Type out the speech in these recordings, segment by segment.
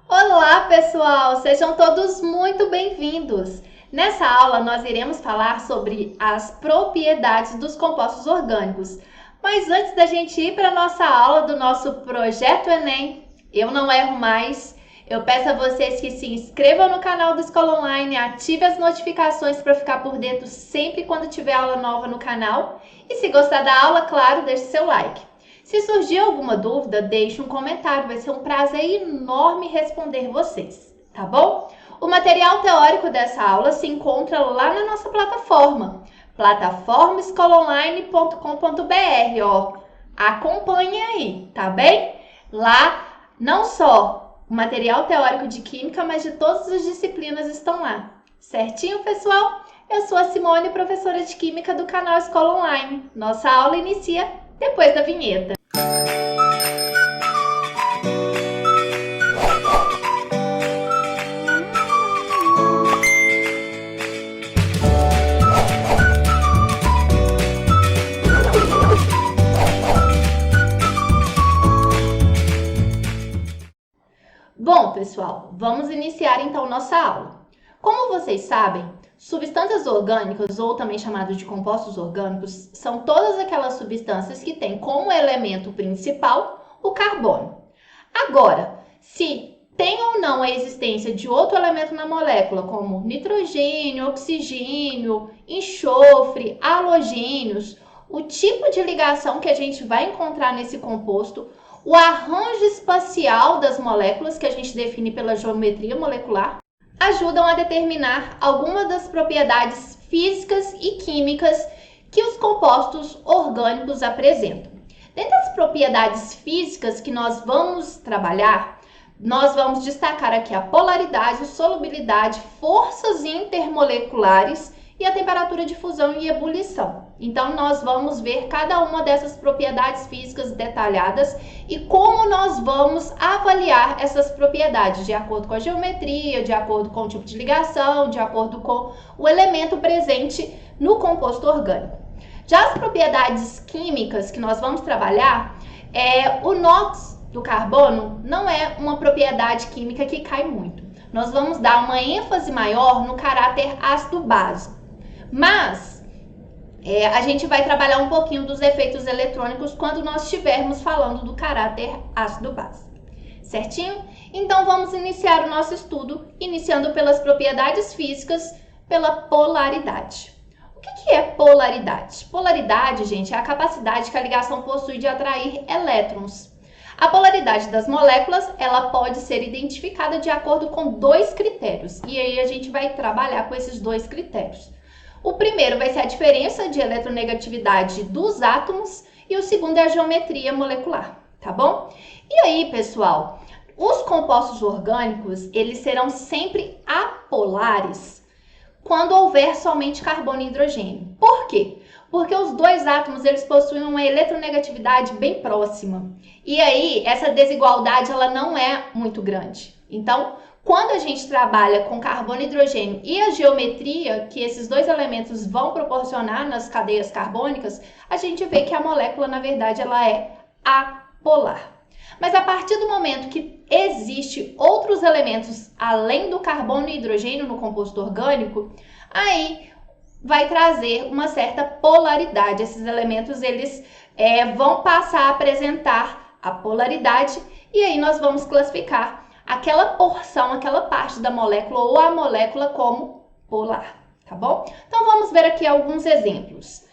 Olá, pessoal! Sejam todos muito bem-vindos! Nessa aula, nós iremos falar sobre as propriedades dos compostos orgânicos. Mas antes da gente ir para a nossa aula do nosso Projeto Enem, Eu Não Erro Mais, eu peço a vocês que se inscrevam no canal do Escola Online, ative as notificações para ficar por dentro sempre quando tiver aula nova no canal. E se gostar da aula, claro, deixe seu like. Se surgir alguma dúvida, deixe um comentário, vai ser um prazer enorme responder vocês, tá bom? O material teórico dessa aula se encontra lá na nossa plataforma, plataformaescolaonline.com.br, ó. Acompanhe aí, tá bem? Lá, não só o material teórico de Química, mas de todas as disciplinas estão lá. Certinho, pessoal? Eu sou a Simone, professora de Química do canal Escola Online. Nossa aula inicia depois da vinheta. Bom, pessoal, vamos iniciar então nossa aula. Como vocês sabem, substâncias orgânicas, ou também chamadas de compostos orgânicos, são todas aquelas substâncias que têm como elemento principal o carbono. Agora, se tem ou não a existência de outro elemento na molécula, como nitrogênio, oxigênio, enxofre, halogênios, o tipo de ligação que a gente vai encontrar nesse composto, o arranjo espacial das moléculas, que a gente define pela geometria molecular, ajudam a determinar algumas das propriedades físicas e químicas que os compostos orgânicos apresentam. Dentre as propriedades físicas que nós vamos trabalhar, nós vamos destacar aqui a polaridade, solubilidade, forças intermoleculares e a temperatura de fusão e ebulição. Então, nós vamos ver cada uma dessas propriedades físicas detalhadas e como nós vamos avaliar essas propriedades de acordo com a geometria, de acordo com o tipo de ligação, de acordo com o elemento presente no composto orgânico. Já as propriedades químicas que nós vamos trabalhar, o NOx do carbono não é uma propriedade química que cai muito. Nós vamos dar uma ênfase maior no caráter ácido-base. Mas a gente vai trabalhar um pouquinho dos efeitos eletrônicos quando nós estivermos falando do caráter ácido-base. Certinho? Então vamos iniciar o nosso estudo, iniciando pelas propriedades físicas, pela polaridade. O que é polaridade? Polaridade, gente, é a capacidade que a ligação possui de atrair elétrons. A polaridade das moléculas, ela pode ser identificada de acordo com dois critérios. E aí a gente vai trabalhar com esses dois critérios. O primeiro vai ser a diferença de eletronegatividade dos átomos e o segundo é a geometria molecular, tá bom? E aí, pessoal, os compostos orgânicos, eles serão sempre apolares quando houver somente carbono e hidrogênio. Por quê? Porque os dois átomos, eles possuem uma eletronegatividade bem próxima. E aí, essa desigualdade, ela não é muito grande. Então, quando a gente trabalha com carbono e hidrogênio e a geometria que esses dois elementos vão proporcionar nas cadeias carbônicas, a gente vê que a molécula, na verdade, ela é apolar. Mas a partir do momento que existe outros elementos além do carbono e hidrogênio no composto orgânico, aí vai trazer uma certa polaridade. Esses elementos, eles vão passar a apresentar a polaridade e aí nós vamos classificar aquela porção, aquela parte da molécula ou a molécula como polar, tá bom? Então, vamos ver aqui alguns exemplos.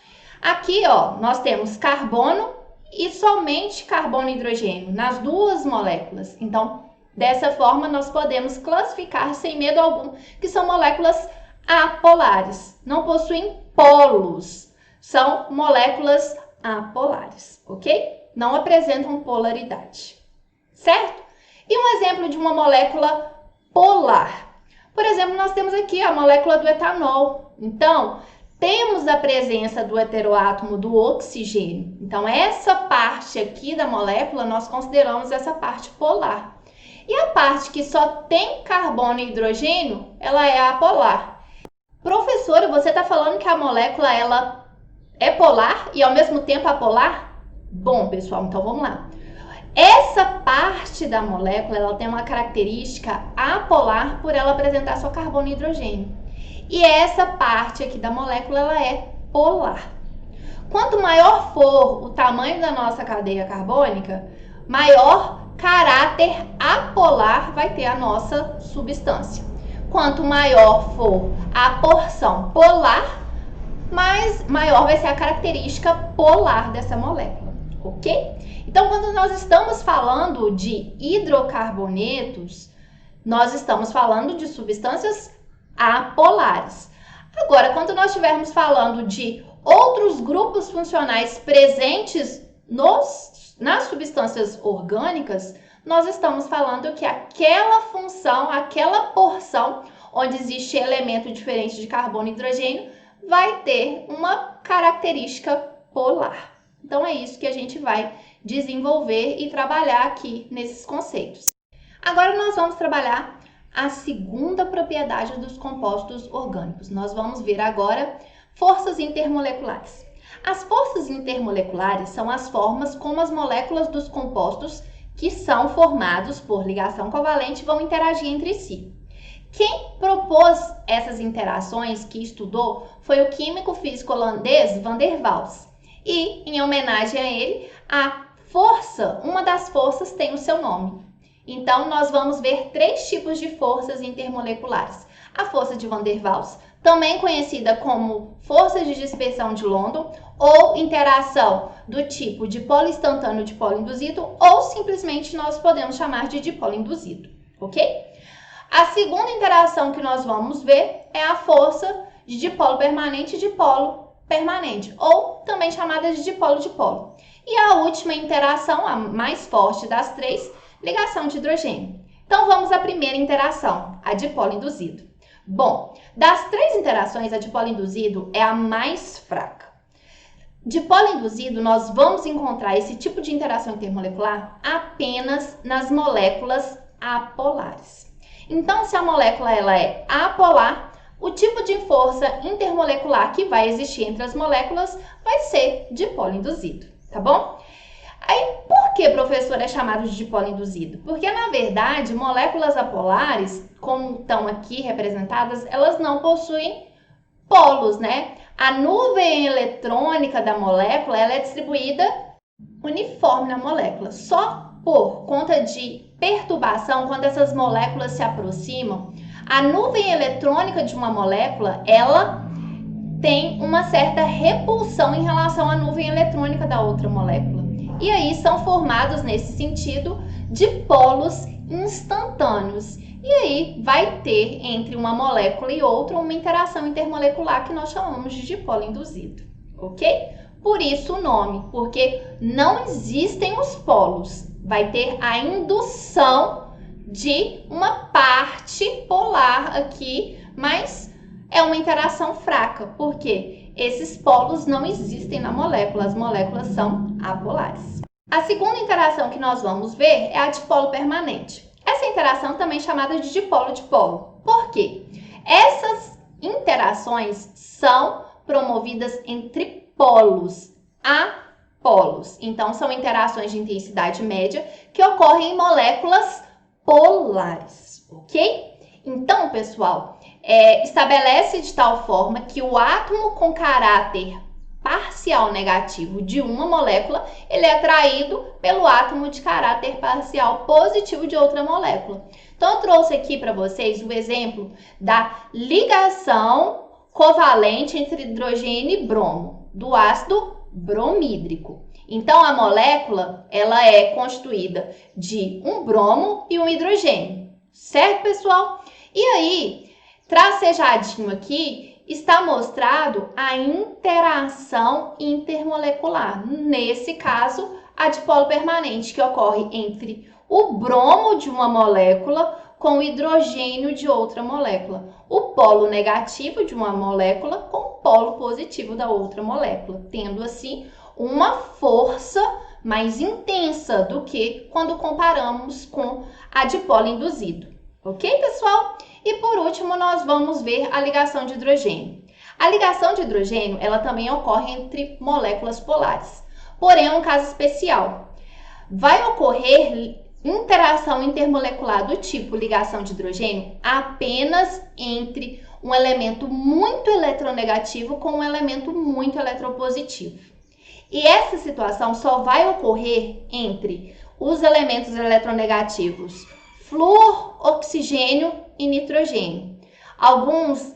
Aqui, ó, nós temos carbono e somente carbono e hidrogênio nas duas moléculas. Então, dessa forma, nós podemos classificar sem medo algum que são moléculas apolares, não possuem polos, são moléculas apolares, ok? Não apresentam polaridade, certo? E um exemplo de uma molécula polar. Por exemplo, nós temos aqui a molécula do etanol. Então, temos a presença do heteroátomo do oxigênio. Então, essa parte aqui da molécula, nós consideramos essa parte polar. E a parte que só tem carbono e hidrogênio, ela é apolar. Professora, você está falando que a molécula ela é polar e ao mesmo tempo apolar? Bom, pessoal, então vamos lá. Essa parte da molécula, ela tem uma característica apolar por ela apresentar só carbono e hidrogênio. E essa parte aqui da molécula, ela é polar. Quanto maior for o tamanho da nossa cadeia carbônica, maior caráter apolar vai ter a nossa substância. Quanto maior for a porção polar, maior vai ser a característica polar dessa molécula, ok? Então, quando nós estamos falando de hidrocarbonetos, nós estamos falando de substâncias apolares. Agora, quando nós estivermos falando de outros grupos funcionais presentes nas substâncias orgânicas, nós estamos falando que aquela função, aquela porção onde existe elemento diferente de carbono e hidrogênio, vai ter uma característica polar. Então, é isso que a gente vai desenvolver e trabalhar aqui nesses conceitos. Agora, nós vamos trabalhar a segunda propriedade dos compostos orgânicos. Nós vamos ver agora forças intermoleculares. As forças intermoleculares são as formas como as moléculas dos compostos que são formados por ligação covalente vão interagir entre si. Quem propôs essas interações, que estudou, foi o químico físico holandês Van der Waals. E, em homenagem a ele, uma das forças tem o seu nome. Então, nós vamos ver 3 tipos de forças intermoleculares. A força de Van der Waals, também conhecida como força de dispersão de London, ou interação do tipo dipolo instantâneo dipolo induzido, ou simplesmente nós podemos chamar de dipolo induzido, ok? A segunda interação que nós vamos ver é a força de dipolo permanente e dipolo permanente, ou também chamada de dipolo-dipolo. E a última interação, a mais forte das 3, ligação de hidrogênio. Então, vamos à primeira interação, a dipolo induzido. Bom, das 3 interações, a dipolo induzido é a mais fraca. Dipolo induzido, nós vamos encontrar esse tipo de interação intermolecular apenas nas moléculas apolares. Então, se a molécula ela é apolar, o tipo de força intermolecular que vai existir entre as moléculas vai ser dipolo induzido, tá bom? Aí, por que, professor, é chamado de dipolo induzido? Porque, na verdade, moléculas apolares, como estão aqui representadas, elas não possuem polos, né? A nuvem eletrônica da molécula, ela é distribuída uniforme na molécula. Só por conta de perturbação, quando essas moléculas se aproximam, a nuvem eletrônica de uma molécula, ela tem uma certa repulsão em relação à nuvem eletrônica da outra molécula. E aí são formados, nesse sentido, dipolos instantâneos. E aí vai ter entre uma molécula e outra uma interação intermolecular que nós chamamos de dipolo induzido, ok? Por isso o nome, porque não existem os polos. Vai ter a indução de uma parte polar aqui, mas é uma interação fraca, porque esses polos não existem na molécula, as moléculas são apolares. A segunda interação que nós vamos ver é a dipolo permanente. Essa interação também é chamada de dipolo-dipolo. Por quê? Essas interações são promovidas entre polos apolos. Então, são interações de intensidade média que ocorrem em moléculas polares, ok? Então, pessoal, estabelece de tal forma que o átomo com caráter parcial negativo de uma molécula, ele é atraído pelo átomo de caráter parcial positivo de outra molécula. Então, eu trouxe aqui para vocês o exemplo da ligação covalente entre hidrogênio e bromo, do ácido bromídrico. Então, a molécula, ela é constituída de um bromo e um hidrogênio, certo, pessoal? E aí, tracejadinho aqui, está mostrado a interação intermolecular. Nesse caso, a dipolo permanente, que ocorre entre o bromo de uma molécula com o hidrogênio de outra molécula. O polo negativo de uma molécula com o polo positivo da outra molécula, tendo assim uma força mais intensa do que quando comparamos com a dipolo induzido. Ok, pessoal? E por último, nós vamos ver a ligação de hidrogênio. A ligação de hidrogênio, ela também ocorre entre moléculas polares. Porém, é um caso especial. vai ocorrer interação intermolecular do tipo ligação de hidrogênio apenas entre um elemento muito eletronegativo com um elemento muito eletropositivo. E essa situação só vai ocorrer entre os elementos eletronegativos flúor, oxigênio e nitrogênio. Algumas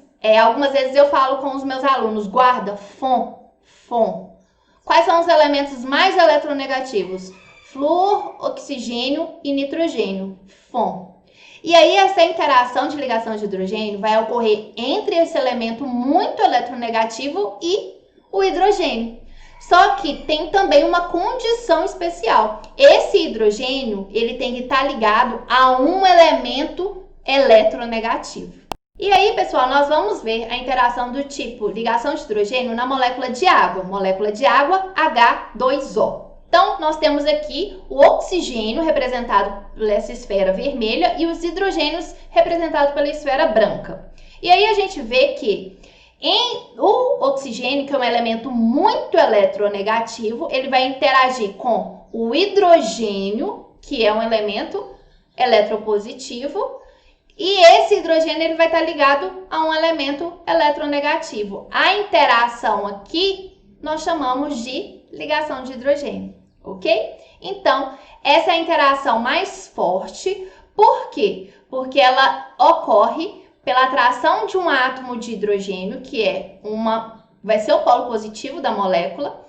vezes eu falo com os meus alunos, guarda, FON. Quais são os elementos mais eletronegativos? Flúor, oxigênio e nitrogênio, FON. E aí essa interação de ligação de hidrogênio vai ocorrer entre esse elemento muito eletronegativo e o hidrogênio. Só que tem também uma condição especial. Esse hidrogênio, ele tem que estar ligado a um elemento eletronegativo. E aí, pessoal, nós vamos ver a interação do tipo ligação de hidrogênio na molécula de água H2O. Então, nós temos aqui o oxigênio representado por essa esfera vermelha e os hidrogênios representados pela esfera branca. E aí a gente vê que o oxigênio, que é um elemento muito eletronegativo, ele vai interagir com o hidrogênio, que é um elemento eletropositivo, e esse hidrogênio ele vai estar ligado a um elemento eletronegativo. A interação aqui nós chamamos de ligação de hidrogênio, ok? Então, essa é a interação mais forte. Por quê? Porque ela ocorre pela atração de um átomo de hidrogênio, que vai ser o polo positivo da molécula,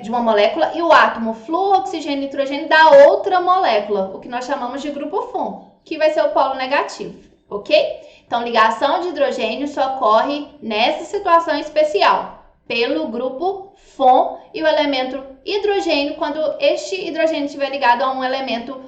de uma molécula, e o átomo flúor, oxigênio e nitrogênio da outra molécula, o que nós chamamos de grupo FON, que vai ser o polo negativo, ok? Então, ligação de hidrogênio só ocorre nessa situação especial, pelo grupo FON e o elemento hidrogênio, quando este hidrogênio estiver ligado a um elemento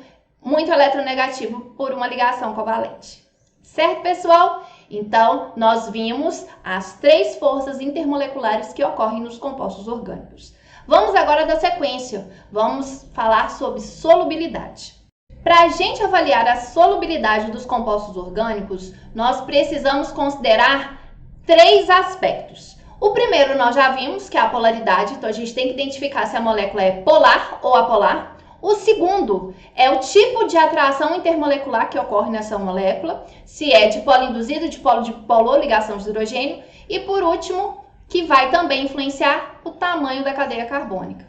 muito eletronegativo por uma ligação covalente. Certo, pessoal? Então, nós vimos as 3 forças intermoleculares que ocorrem nos compostos orgânicos. Vamos agora dar sequência. Vamos falar sobre solubilidade. Para a gente avaliar a solubilidade dos compostos orgânicos, nós precisamos considerar 3 aspectos. O primeiro nós já vimos, que é a polaridade, então a gente tem que identificar se a molécula é polar ou apolar. O segundo é o tipo de atração intermolecular que ocorre nessa molécula, se é dipolo induzido, dipolo ou ligação de hidrogênio. E por último, que vai também influenciar o tamanho da cadeia carbônica.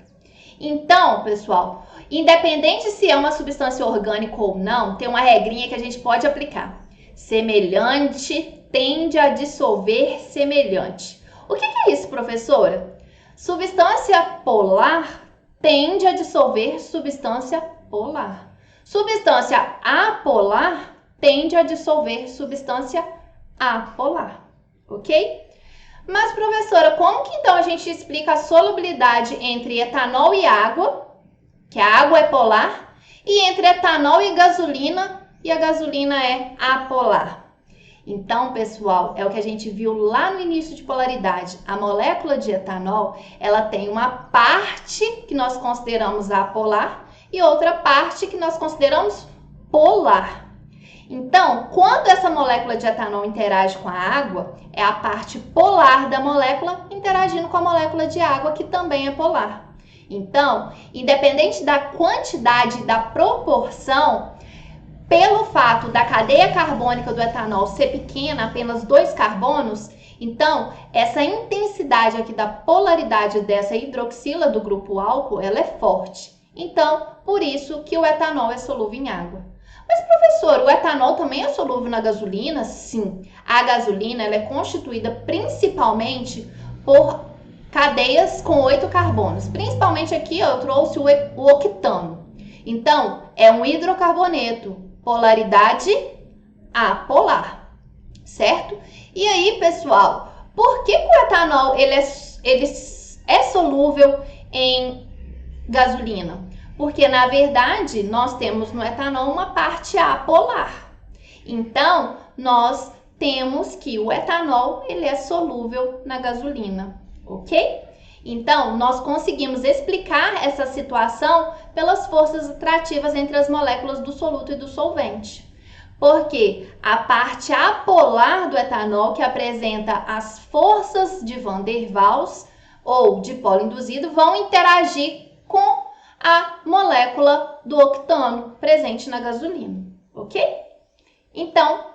Então, pessoal, independente se é uma substância orgânica ou não, tem uma regrinha que a gente pode aplicar. Semelhante tende a dissolver semelhante. O que é isso, professora? Substância polar tende a dissolver substância polar. Substância apolar tende a dissolver substância apolar, ok? Mas, professora, como que então a gente explica a solubilidade entre etanol e água, que a água é polar, e entre etanol e a gasolina é apolar? Então, pessoal, é o que a gente viu lá no início de polaridade. A molécula de etanol, ela tem uma parte que nós consideramos apolar e outra parte que nós consideramos polar. Então, quando essa molécula de etanol interage com a água, é a parte polar da molécula interagindo com a molécula de água, que também é polar. Então, independente da quantidade, da proporção, pelo fato da cadeia carbônica do etanol ser pequena, apenas 2 carbonos, então essa intensidade aqui da polaridade dessa hidroxila do grupo álcool, ela é forte. Então, por isso que o etanol é solúvel em água. Mas, professor, o etanol também é solúvel na gasolina? Sim. A gasolina ela é constituída principalmente por cadeias com 8 carbonos. Principalmente aqui eu trouxe o octano. Então, é um hidrocarboneto. Polaridade apolar, certo? E aí, pessoal, por que o etanol ele é solúvel em gasolina? Porque, na verdade, nós temos no etanol uma parte apolar. Então, nós temos que o etanol ele é solúvel na gasolina, ok? Então, nós conseguimos explicar essa situação pelas forças atrativas entre as moléculas do soluto e do solvente. Porque a parte apolar do etanol, que apresenta as forças de Van der Waals ou dipolo induzido, vão interagir com a molécula do octano presente na gasolina, ok? Então,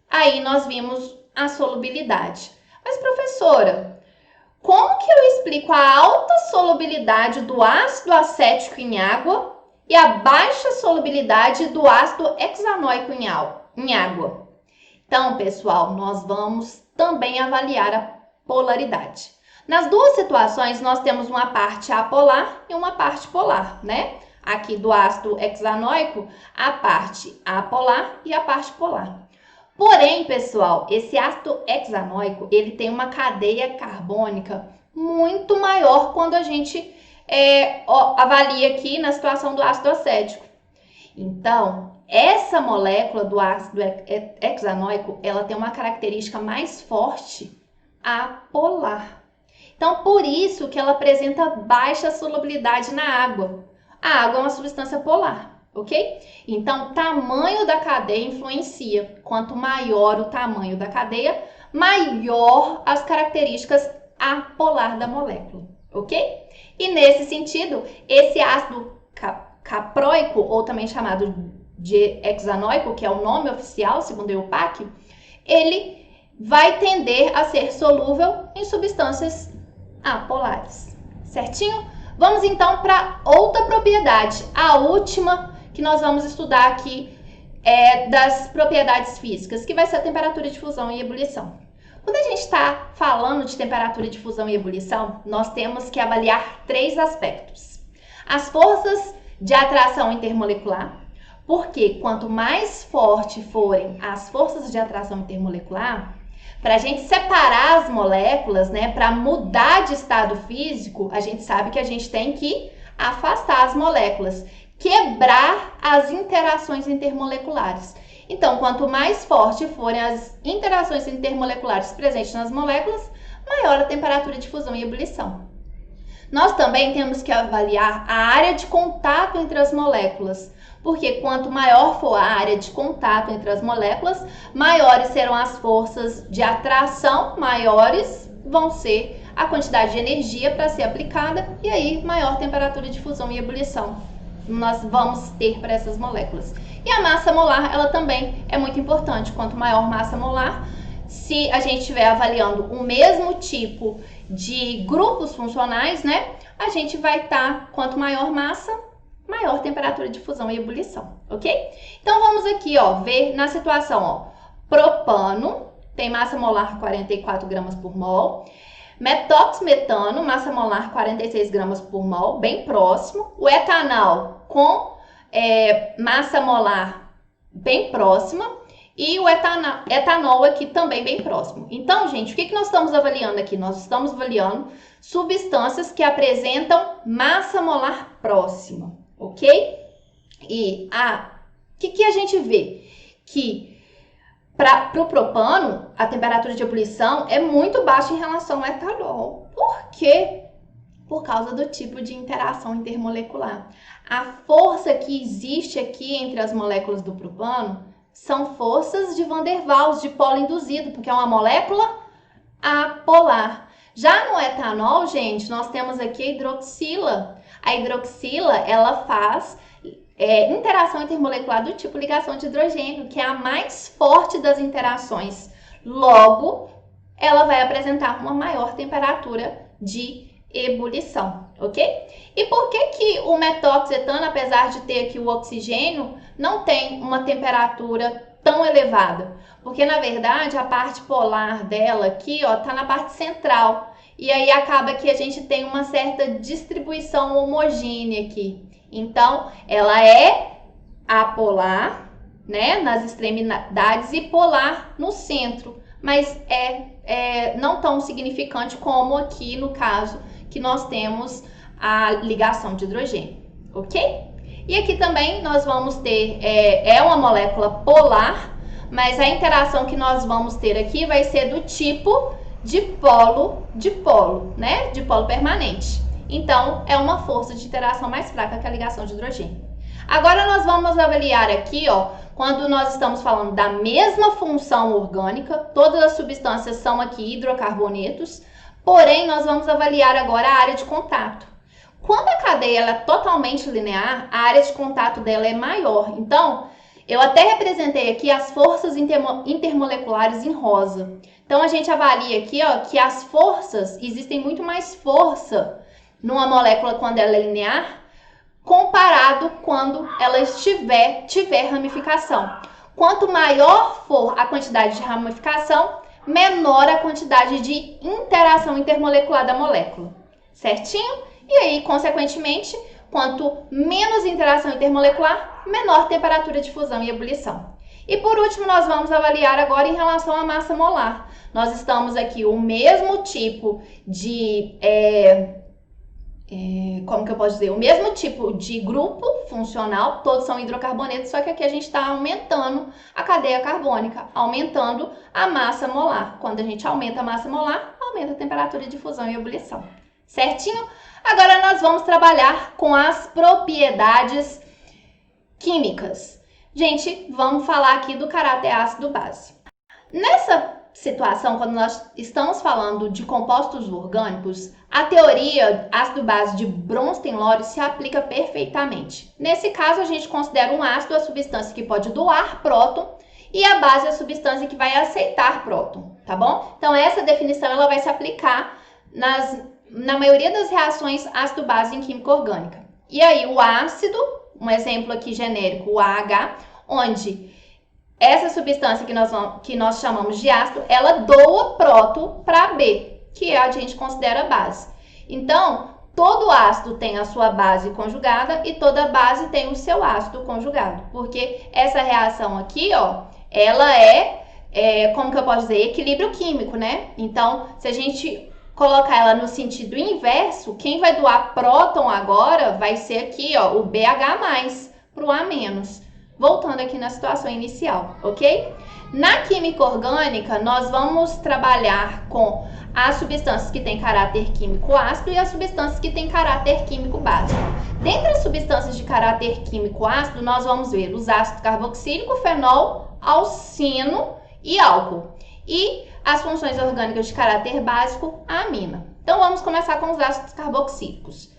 aí nós vimos a solubilidade. Mas, professora, como que eu explico a alta solubilidade do ácido acético em água e a baixa solubilidade do ácido hexanoico em água? Então, pessoal, nós vamos também avaliar a polaridade. Nas duas situações, nós temos uma parte apolar e uma parte polar, né? Aqui do ácido hexanoico, a parte apolar e a parte polar. Porém, pessoal, esse ácido hexanoico, ele tem uma cadeia carbônica muito maior quando a gente avalia aqui na situação do ácido acético. Então, essa molécula do ácido hexanoico, ela tem uma característica mais forte, apolar. Então, por isso que ela apresenta baixa solubilidade na água. A água é uma substância polar, ok? Então, o tamanho da cadeia influencia. Quanto maior o tamanho da cadeia, maior as características apolar da molécula, ok? E nesse sentido, esse ácido caproico, ou também chamado de hexanoico, que é o nome oficial, segundo a EUPAC, ele vai tender a ser solúvel em substâncias apolares, certinho? Vamos então para outra propriedade, a última que nós vamos estudar aqui das propriedades físicas, que vai ser a temperatura de fusão e ebulição. Quando a gente está falando de temperatura de fusão e ebulição, nós temos que avaliar três aspectos. As forças de atração intermolecular, porque quanto mais forte forem as forças de atração intermolecular, para a gente separar as moléculas, né, para mudar de estado físico, a gente sabe que a gente tem que afastar as moléculas, quebrar as interações intermoleculares. Então, quanto mais forte forem as interações intermoleculares presentes nas moléculas, maior a temperatura de fusão e ebulição. Nós também temos que avaliar a área de contato entre as moléculas, porque quanto maior for a área de contato entre as moléculas, maiores serão as forças de atração, maiores vão ser a quantidade de energia para ser aplicada e aí maior temperatura de fusão e ebulição nós vamos ter para essas moléculas. E a massa molar, ela também é muito importante. Quanto maior massa molar, se a gente estiver avaliando o mesmo tipo de grupos funcionais, né, a gente vai estar, quanto maior massa, maior temperatura de fusão e ebulição, ok? Então, vamos aqui, ó, ver na situação, ó, propano, tem massa molar 44 gramas por mol, metóximetano, massa molar 46 gramas por mol, bem próximo, o etanol com massa molar bem próxima e o etanol aqui também bem próximo. Então, gente, o que nós estamos avaliando aqui? Nós estamos avaliando substâncias que apresentam massa molar próxima, ok? E o que a gente vê? Que para o propano, a temperatura de ebulição é muito baixa em relação ao etanol. Por quê? Por causa do tipo de interação intermolecular. A força que existe aqui entre as moléculas do propano são forças de Van der Waals, de polo induzido, porque é uma molécula apolar. Já no etanol, gente, nós temos aqui a hidroxila. A hidroxila, ela faz interação intermolecular do tipo ligação de hidrogênio, que é a mais forte das interações. Logo, ela vai apresentar uma maior temperatura de ebulição, ok? E por que o metoxetano, apesar de ter aqui o oxigênio, não tem uma temperatura tão elevada? Porque, na verdade, a parte polar dela aqui, ó, tá na parte central. E aí acaba que a gente tem uma certa distribuição homogênea aqui. Então, ela é apolar, né, nas extremidades e polar no centro, mas não tão significante como aqui no caso que nós temos a ligação de hidrogênio, ok? E aqui também nós vamos ter, uma molécula polar, mas a interação que nós vamos ter aqui vai ser do tipo de polo, né, de polo permanente. Então, é uma força de interação mais fraca que a ligação de hidrogênio. Agora, nós vamos avaliar aqui, ó, quando nós estamos falando da mesma função orgânica, todas as substâncias são aqui hidrocarbonetos, porém, nós vamos avaliar agora a área de contato. Quando a cadeia ela é totalmente linear, a área de contato dela é maior. Então, eu até representei aqui as forças intermoleculares em rosa. Então, a gente avalia aqui ó, que as forças, existem muito mais força numa molécula quando ela é linear, comparado quando ela tiver ramificação. Quanto maior for a quantidade de ramificação, menor a quantidade de interação intermolecular da molécula. Certinho? E aí, consequentemente, quanto menos interação intermolecular, menor temperatura de fusão e ebulição. E por último, nós vamos avaliar agora em relação à massa molar. Nós estamos aqui o mesmo tipo de... como que eu posso dizer? O mesmo tipo de grupo funcional, todos são hidrocarbonetos, só que aqui a gente está aumentando a cadeia carbônica, aumentando a massa molar. Quando a gente aumenta a massa molar, aumenta a temperatura de fusão e ebulição. Certinho? Agora nós vamos trabalhar com as propriedades químicas. Gente, vamos falar aqui do caráter ácido-base. Nessa situação, quando nós estamos falando de compostos orgânicos, a teoria ácido-base de Bronsted-Lowry se aplica perfeitamente. Nesse caso, a gente considera um ácido a substância que pode doar próton e a base a substância que vai aceitar próton, tá bom? Então, essa definição ela vai se aplicar na maioria das reações ácido-base em química orgânica. E aí, o ácido, um exemplo aqui genérico, o AH, onde essa substância que nós chamamos de ácido, ela doa próton para B, que a gente considera base. Então, todo ácido tem a sua base conjugada e toda base tem o seu ácido conjugado. Porque essa reação aqui, ó, ela como que eu posso dizer? Equilíbrio químico, né? Então, se a gente colocar ela no sentido inverso, quem vai doar próton agora vai ser aqui, ó, o BH+, para o A-. Voltando aqui na situação inicial, ok? Na química orgânica, nós vamos trabalhar com as substâncias que têm caráter químico ácido e as substâncias que têm caráter químico básico. Dentre as substâncias de caráter químico ácido, nós vamos ver os ácidos carboxílico, fenol, alcino e álcool. E as funções orgânicas de caráter básico, a amina. Então, vamos começar com os ácidos carboxílicos.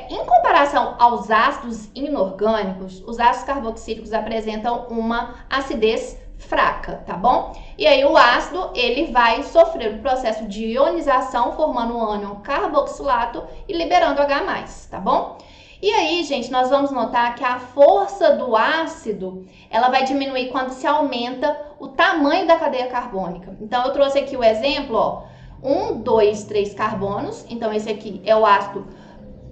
Em comparação aos ácidos inorgânicos, os ácidos carboxílicos apresentam uma acidez fraca, tá bom? E aí o ácido, ele vai sofrer o processo de ionização, formando o ânion carboxilato e liberando H+, tá bom? E aí, gente, nós vamos notar que a força do ácido, ela vai diminuir quando se aumenta o tamanho da cadeia carbônica. Então, eu trouxe aqui o exemplo, ó, 1, 2, 3 carbonos. Então, esse aqui é o ácido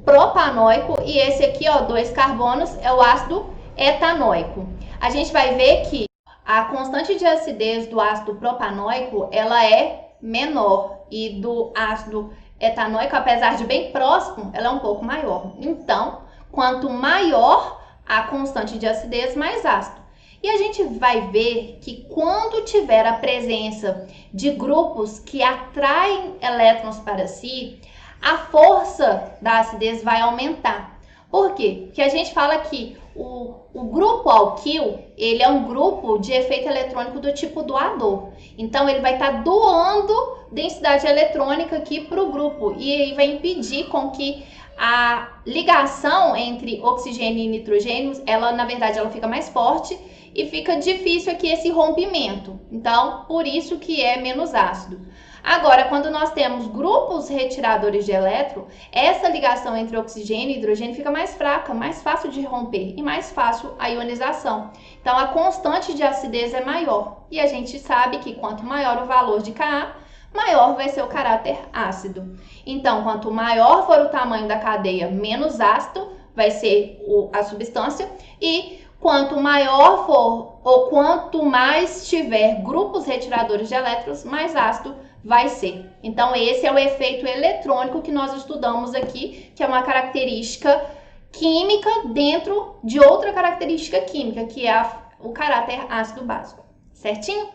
propanoico e esse aqui, ó, 2 carbonos, é o ácido etanoico. A gente vai ver que a constante de acidez do ácido propanoico, ela é menor e do ácido etanoico, apesar de bem próximo, ela é um pouco maior. Então, quanto maior a constante de acidez, mais ácido. E a gente vai ver que quando tiver a presença de grupos que atraem elétrons para si, a força da acidez vai aumentar. Por quê? Porque a gente fala que o grupo alquil, ele é um grupo de efeito eletrônico do tipo doador. Então, ele vai estar doando densidade eletrônica aqui para o grupo e aí vai impedir com que a ligação entre oxigênio e nitrogênio, na verdade, ela fica mais forte e fica difícil aqui esse rompimento. Então, por isso que é menos ácido. Agora, quando nós temos grupos retiradores de elétron, essa ligação entre oxigênio e hidrogênio fica mais fraca, mais fácil de romper e mais fácil a ionização. Então, a constante de acidez é maior. E a gente sabe que quanto maior o valor de Ka, maior vai ser o caráter ácido. Então, quanto maior for o tamanho da cadeia, menos ácido vai ser a substância. E quanto maior for ou quanto mais tiver grupos retiradores de elétrons, mais ácido vai ser. Então, esse é o efeito eletrônico que nós estudamos aqui, que é uma característica química dentro de outra característica química, que é o caráter ácido básico. Certinho?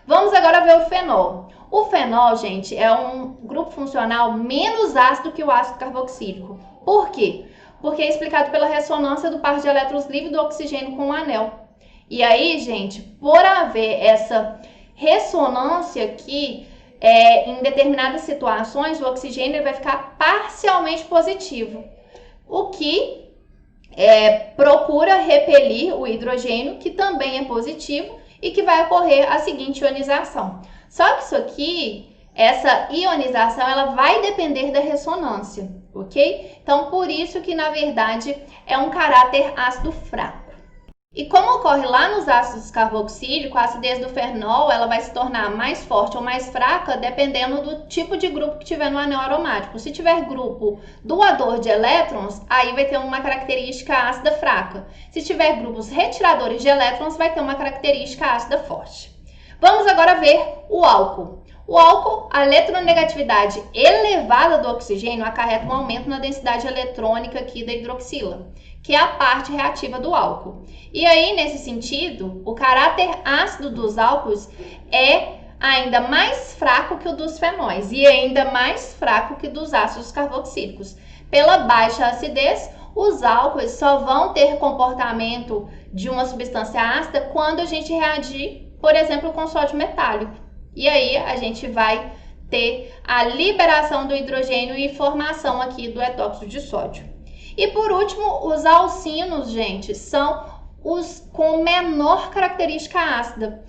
Vamos agora ver o fenol. O fenol, gente, é um grupo funcional menos ácido que o ácido carboxílico. Por quê? Porque é explicado pela ressonância do par de elétrons livre do oxigênio com o anel. E aí, gente, por haver essa ressonância aqui, em determinadas situações, o oxigênio vai ficar parcialmente positivo. o que procura repelir o hidrogênio, que também é positivo, e que vai ocorrer a seguinte ionização. Só que isso aqui, essa ionização, ela vai depender da ressonância, ok? Então, por isso que, na verdade, é um caráter ácido fraco. E como ocorre lá nos ácidos carboxílicos, a acidez do fenol ela vai se tornar mais forte ou mais fraca dependendo do tipo de grupo que tiver no anel aromático. Se tiver grupo doador de elétrons, aí vai ter uma característica ácida fraca. Se tiver grupos retiradores de elétrons, vai ter uma característica ácida forte. Vamos agora ver o álcool. O álcool, a eletronegatividade elevada do oxigênio acarreta um aumento na densidade eletrônica aqui da hidroxila, que é a parte reativa do álcool. E aí, nesse sentido, o caráter ácido dos álcools é ainda mais fraco que o dos fenóis e ainda mais fraco que dos ácidos carboxílicos. Pela baixa acidez, os álcools só vão ter comportamento de uma substância ácida quando a gente reagir, por exemplo, com sódio metálico. E aí a gente vai ter a liberação do hidrogênio e formação aqui do etóxido de sódio. E por último, os alcinos, gente, são os com menor característica ácida.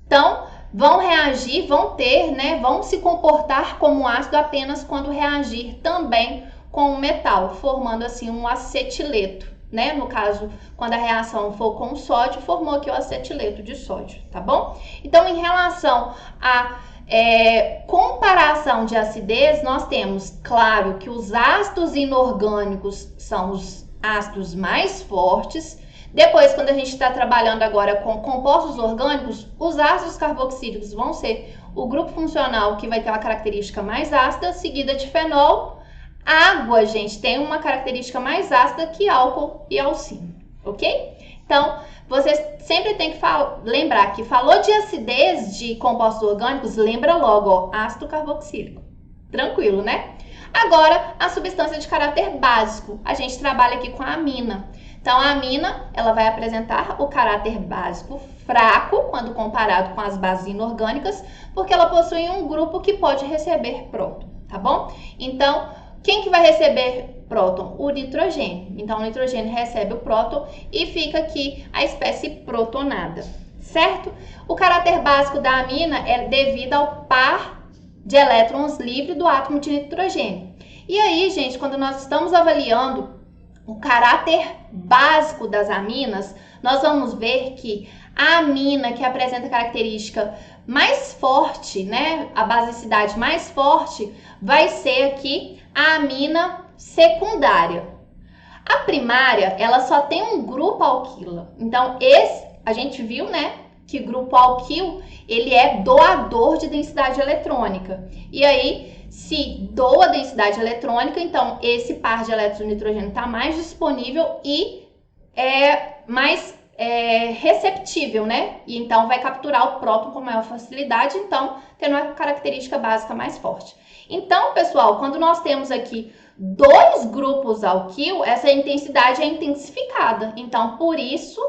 Então, vão reagir, vão se comportar como ácido apenas quando reagir também com o metal, formando assim um acetileto, né? No caso, quando a reação for com sódio, formou aqui o acetileto de sódio, tá bom? Então, em relação a comparação de acidez, nós temos, claro, que os ácidos inorgânicos são os ácidos mais fortes. Depois, quando a gente está trabalhando agora com compostos orgânicos, os ácidos carboxílicos vão ser o grupo funcional que vai ter uma característica mais ácida, seguida de fenol. Água, gente, tem uma característica mais ácida que álcool e alcino, ok? Então, você sempre tem que lembrar que falou de acidez de compostos orgânicos, lembra logo, ó, ácido carboxílico. Tranquilo, né? Agora, a substância de caráter básico. A gente trabalha aqui com a amina. Então, a amina, ela vai apresentar o caráter básico fraco quando comparado com as bases inorgânicas, porque ela possui um grupo que pode receber próton, tá bom? Então, quem que vai receber próton? O nitrogênio. Então, o nitrogênio recebe o próton e fica aqui a espécie protonada, certo? O caráter básico da amina é devido ao par de elétrons livre do átomo de nitrogênio. E aí, gente, quando nós estamos avaliando o caráter básico das aminas, nós vamos ver que a amina que apresenta característica mais forte, né, a basicidade mais forte, vai ser aqui a amina secundária. A primária, ela só tem um grupo alquila. Então, a gente viu, né, que grupo alquil, ele é doador de densidade eletrônica. E aí, se doa densidade eletrônica, então esse par de elétrons do nitrogênio está mais disponível e é mais receptível, né? E então vai capturar o próton com maior facilidade, então tendo uma característica básica mais forte. Então, pessoal, quando nós temos aqui dois grupos alquil, essa intensidade é intensificada. Então, por isso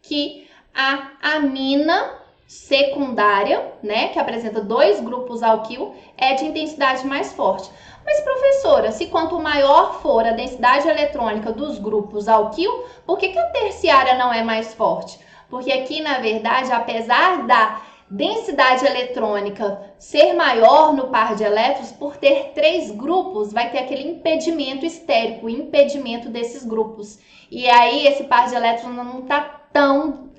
que a amina secundária, né, que apresenta dois grupos alquil, é de intensidade mais forte. Mas, professora, se quanto maior for a densidade eletrônica dos grupos alquil, por que a terciária não é mais forte? Porque aqui, na verdade, apesar da densidade eletrônica ser maior no par de elétrons, por ter três grupos, vai ter aquele impedimento estérico, o impedimento desses grupos. E aí, esse par de elétrons não está tão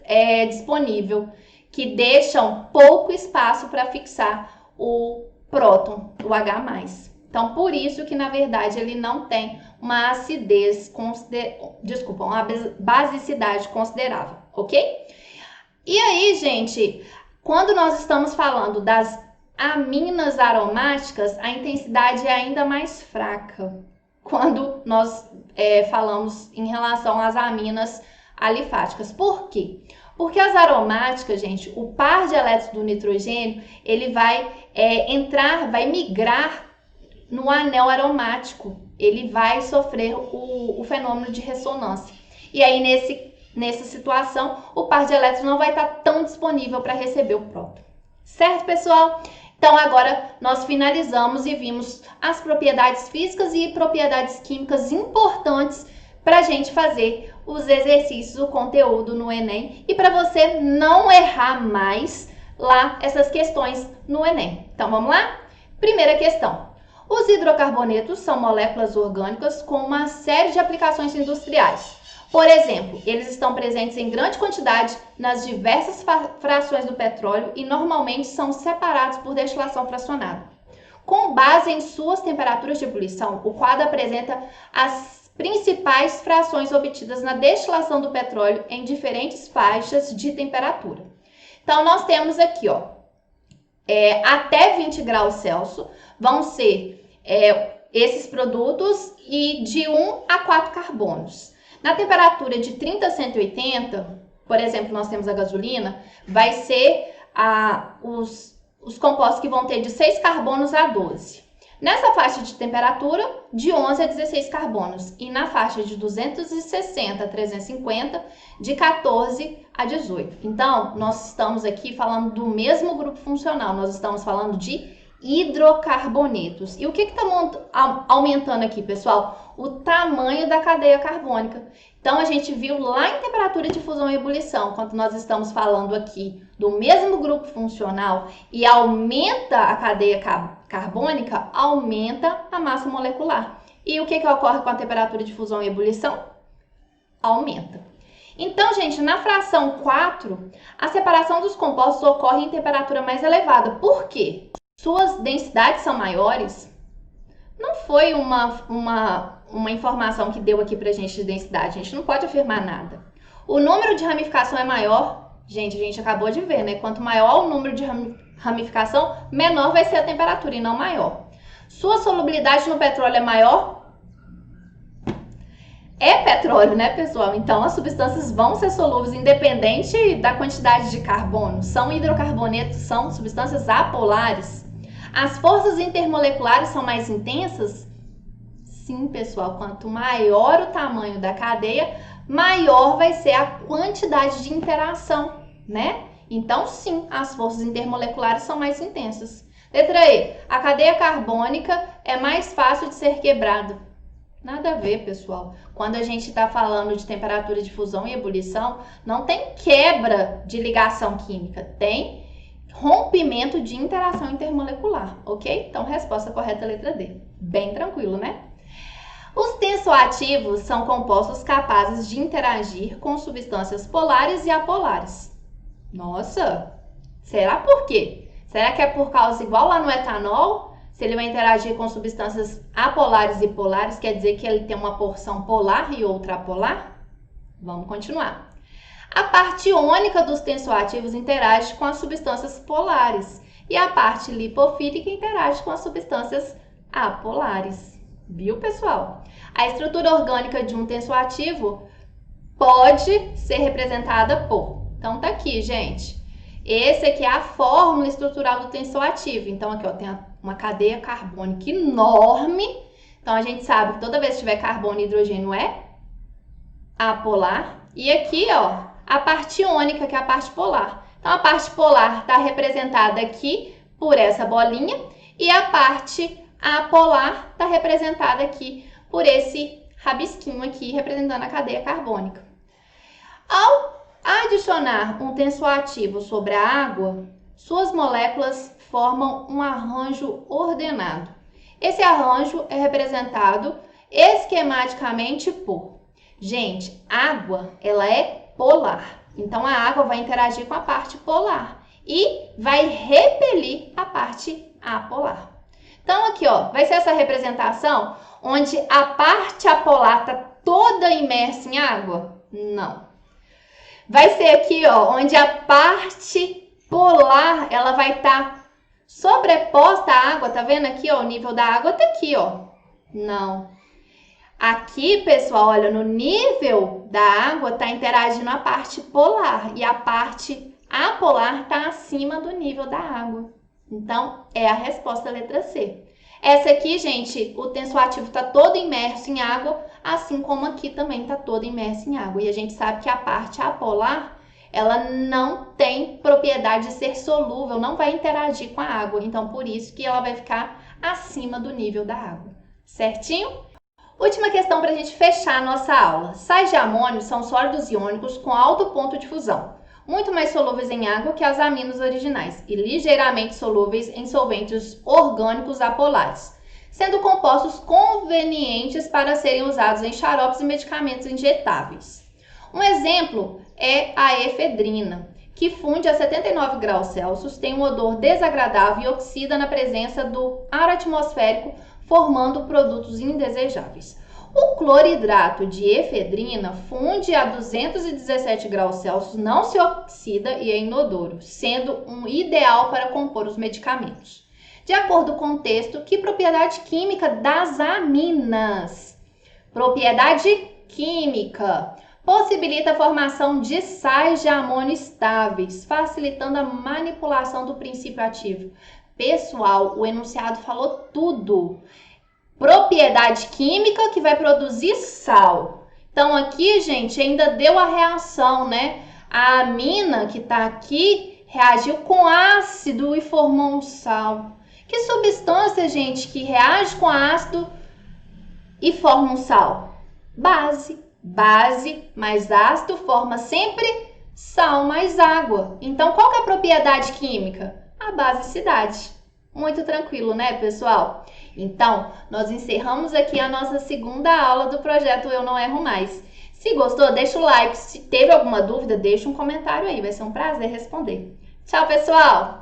disponível, que deixam pouco espaço para fixar o próton, o H+. Então, por isso que, na verdade, ele não tem uma acidez, uma basicidade considerável, ok? E aí, gente, quando nós estamos falando das aminas aromáticas, a intensidade é ainda mais fraca quando nós falamos em relação às aminas alifáticas. Por quê? Porque as aromáticas, gente, o par de elétrons do nitrogênio, ele vai vai migrar no anel aromático. Ele vai sofrer o fenômeno de ressonância. E aí, nessa situação, o par de elétrons não vai estar tão disponível para receber o próton. Certo, pessoal? Então, agora nós finalizamos e vimos as propriedades físicas e propriedades químicas importantes para a gente fazer os exercícios, o conteúdo no Enem e para você não errar mais lá essas questões no Enem. Então, vamos lá? Primeira questão. Os hidrocarbonetos são moléculas orgânicas com uma série de aplicações industriais. Por exemplo, eles estão presentes em grande quantidade nas diversas frações do petróleo e normalmente são separados por destilação fracionada. Com base em suas temperaturas de ebulição, o quadro apresenta as principais frações obtidas na destilação do petróleo em diferentes faixas de temperatura. Então, nós temos aqui, ó, até 20 graus Celsius vão ser esses produtos e de 1 a 4 carbonos. Na temperatura de 30 a 180, por exemplo, nós temos a gasolina, vai ser os compostos que vão ter de 6 carbonos a 12. Nessa faixa de temperatura, de 11 a 16 carbonos. E na faixa de 260 a 350, de 14 a 18. Então, nós estamos aqui falando do mesmo grupo funcional. Nós estamos falando de hidrocarbonetos. E o que está aumentando aqui, pessoal? O tamanho da cadeia carbônica. Então, a gente viu lá em temperatura de fusão e ebulição, quando nós estamos falando aqui do mesmo grupo funcional e aumenta a cadeia carbônica, aumenta a massa molecular. E o que ocorre com a temperatura de fusão e ebulição? Aumenta. Então, gente, na fração 4, a separação dos compostos ocorre em temperatura mais elevada. Por quê? Suas densidades são maiores? Não foi uma informação que deu aqui pra gente de densidade. A gente não pode afirmar nada. O número de ramificação é maior. Gente, a gente acabou de ver, né? Quanto maior o número de ramificação, menor vai ser a temperatura e não maior. Sua solubilidade no petróleo é maior? É petróleo, né, pessoal? Então, as substâncias vão ser solúveis independente da quantidade de carbono. São hidrocarbonetos, são substâncias apolares. As forças intermoleculares são mais intensas? Sim, pessoal. Quanto maior o tamanho da cadeia, maior vai ser a quantidade de interação, né? Então, sim, as forças intermoleculares são mais intensas. Letra E. A cadeia carbônica é mais fácil de ser quebrada. Nada a ver, pessoal. Quando a gente está falando de temperatura de fusão e ebulição, não tem quebra de ligação química, tem rompimento de interação intermolecular, ok? Então, resposta correta, letra D. Bem tranquilo, né? Os tensoativos são compostos capazes de interagir com substâncias polares e apolares. Nossa! Será por quê? Será que é por causa, igual lá no etanol, se ele vai interagir com substâncias apolares e polares, quer dizer que ele tem uma porção polar e outra apolar? Vamos continuar. A parte iônica dos tensoativos interage com as substâncias polares e a parte lipofílica interage com as substâncias apolares. Viu, pessoal? A estrutura orgânica de um tensoativo pode ser representada por... Então, tá aqui, gente. Esse aqui é a fórmula estrutural do tensoativo. Então, aqui, ó, tem uma cadeia carbônica enorme. Então, a gente sabe que toda vez que tiver carbono e hidrogênio é apolar. E aqui, ó, a parte iônica, que é a parte polar. Então, a parte polar está representada aqui por essa bolinha e a parte apolar está representada aqui por esse rabisquinho aqui, representando a cadeia carbônica. Ao adicionar um tensoativo sobre a água, suas moléculas formam um arranjo ordenado. Esse arranjo é representado esquematicamente por... Gente, água, ela é polar. Então, a água vai interagir com a parte polar e vai repelir a parte apolar. Então, aqui, ó, vai ser essa representação onde a parte apolar está toda imersa em água? Não. Vai ser aqui, ó, onde a parte polar, ela vai estar sobreposta à água. Tá vendo aqui, ó, o nível da água tá aqui, ó. Não. Aqui, pessoal, olha, no nível da água tá interagindo a parte polar e a parte apolar tá acima do nível da água. Então, é a resposta letra C. Essa aqui, gente, o tensoativo está todo imerso em água, assim como aqui também está todo imerso em água. E a gente sabe que a parte apolar, ela não tem propriedade de ser solúvel, não vai interagir com a água. Então, por isso que ela vai ficar acima do nível da água. Certinho? Última questão para a gente fechar a nossa aula. Sais de amônio são sólidos iônicos com alto ponto de fusão, muito mais solúveis em água que as aminos originais e ligeiramente solúveis em solventes orgânicos apolares, sendo compostos convenientes para serem usados em xaropes e medicamentos injetáveis. Um exemplo é a efedrina, que funde a 79 graus Celsius, tem um odor desagradável e oxida na presença do ar atmosférico, formando produtos indesejáveis. O cloridrato de efedrina funde a 217 graus Celsius, não se oxida e é inodoro, sendo um ideal para compor os medicamentos. De acordo com o texto, que propriedade química das aminas? Propriedade química. Possibilita a formação de sais de amônio estáveis, facilitando a manipulação do princípio ativo. Pessoal, o enunciado falou tudo. Propriedade química que vai produzir sal. Então, aqui, gente, ainda deu a reação, né? A amina que está aqui reagiu com ácido e formou um sal. Que substância, gente, que reage com ácido e forma um sal? Base. Base mais ácido forma sempre sal mais água. Então, qual que é a propriedade química? A basicidade. Muito tranquilo, né, pessoal? Então, nós encerramos aqui a nossa segunda aula do projeto Eu Não Erro Mais. Se gostou, deixa o like. Se teve alguma dúvida, deixa um comentário aí. Vai ser um prazer responder. Tchau, pessoal!